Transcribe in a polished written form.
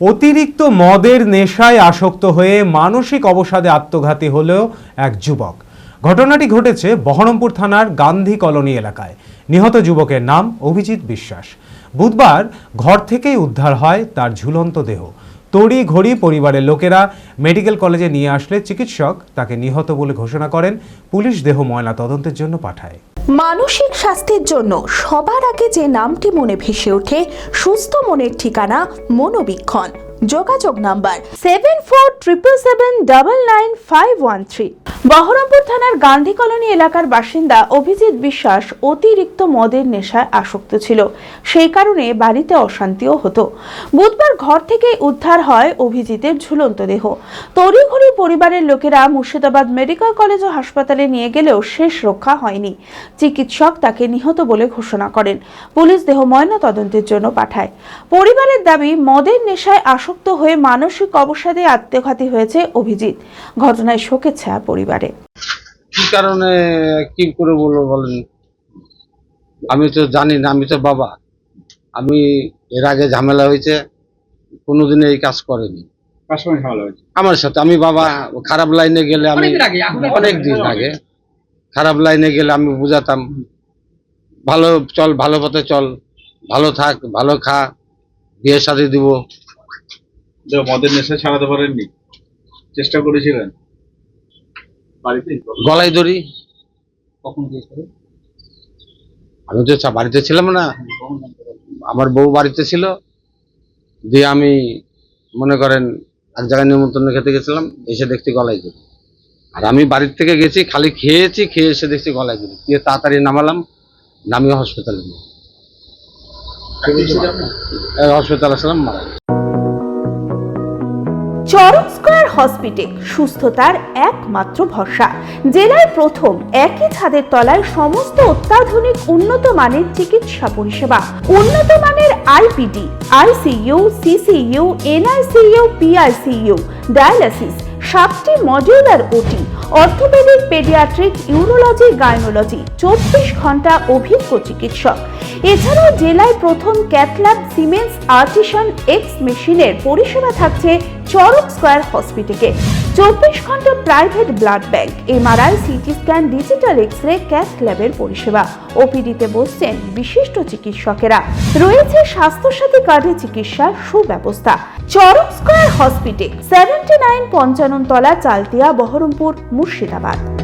অতিরিক্ত মদের নেশায় আসক্ত হয়ে মানসিক অবসাদে আত্মঘাতী হলেও এক যুবক। ঘটনাটি ঘটেছে বহরমপুর থানার গান্ধী কলোনি এলাকায়। নিহত যুবকের নাম অভিজিৎ বিশ্বাস। বুধবার ঘর থেকেই উদ্ধার হয় তার ঝুলন্ত দেহ। তড়ি ঘড়ি পরিবারের লোকেরা মেডিকেল কলেজে নিয়ে আসলে চিকিৎসক তাকে নিহত বলে ঘোষণা করেন। পুলিশ দেহ ময়না তদন্তের জন্য পাঠায়। মানসিক স্বাস্থ্যের জন্য সবার আগে যে নামটি মনে ভেসে ওঠে, সুস্থ মনের ঠিকানা মনোবীক্ষণ। যোগাযোগ নাম্বার 7477799513। বহরমপুর থানার গান্ধী কলোনি এলাকার বাসিন্দা অভিজিৎ বিশ্বাস অতিরিক্ত মদের নেশায় আসক্ত ছিল। সেই কারণে বাড়িতে অশান্তিও হতো। বুধবার ঘর থেকে উদ্ধার হয় অভিজিতের ঝুলন্ত দেহ। তড়িঘড়ি পরিবারের লোকেরা মুর্শিদাবাদ মেডিকেল কলেজ ও হাসপাতালে নিয়ে গেলেও শেষ রক্ষা হয়নি। চিকিৎসক তাকে নিহত বলে ঘোষণা করেন। পুলিশ দেহ ময়না তদন্তের জন্য পাঠায়। পরিবারের দাবি, মদের নেশায় আসক্ত হয়ে মানসিক অবসাদে আত্মঘাতী হয়েছে অভিজিৎ। ঘটনায় শোকের ছায়া পরিবারে। কি কারণে কি করে বলবো বলেন, আমি তো জানি না। আমি তো বাবা, আমি এর আগে ঝামেলা হয়েছে, কোনোদিন এই কাজ করেনি আমার সাথে। আমি বাবা খারাপ লাইনে গেলে, আমি অনেক দিন আগে খারাপ লাইনে গেলে আমি বুঝাতাম, ভালো চল, ভালো পথে চল, ভালো থাক, ভালো খা, বিয়ে শাদী দিব। মদের নেশা ছাড়াতে পারেননি? চেষ্টা করেছিলেন? গলায় দড়ি। কখন গিয়েছিল? আমি তো বাড়িতে ছিলাম না, আমার বউ বাড়িতে ছিল। দিয়ে আমি মনে করেন এক জায়গায় নিমন্ত্রণ খেতে গেছিলাম, এসে দেখছি গলায় দড়ি। আর আমি বাড়ির থেকে গেছি, খালি খেয়েছি, খেয়ে এসে দেখছি গলায় দড়ি। দিয়ে তাড়াতাড়ি নামালাম, নামিয়ে হসপিটালে নিয়ে হসপিটাল আসলাম, মারা গেছে। চরক স্কয়ার হসপিটাল সুস্থতার একমাত্র ভরসা। জেলায় প্রথম একই ছাদের তলায় সমস্ত অত্যাধুনিক উন্নত মানের চিকিৎসা পরিষেবা, উন্নত মানের IPD, ICU, CCU, NICU, PICU, dialysis, 7টি modular OT, orthopaedic, paediatric, urology, gynaecology, 24 ঘন্টা অভিজ্ঞ চিকিৎসক। এছাড়াও জেলায় প্রথম ক্যাথল্যাব, সিমেন্স, আর্টিসান, এক্স মেশিনের পরিষেবা থাকছে চরক স্কয়ার হসপিটালে। 24 ঘন্টা private blood bank, MRI, CT scan, digital X-ray, cath ল্যাবের পরিষেবা। ওপিডিতে বসছেন বিশিষ্ট চিকিৎসকেরা। রয়েছে স্বাস্থ্যসাথী কার্ডে চিকিৎসার সুব্যবস্থা। চরক স্কয়ার হসপিটাল, 79 পঞ্চানন তলা, চালতিয়া, বহরমপুর, মুর্শিদাবাদ।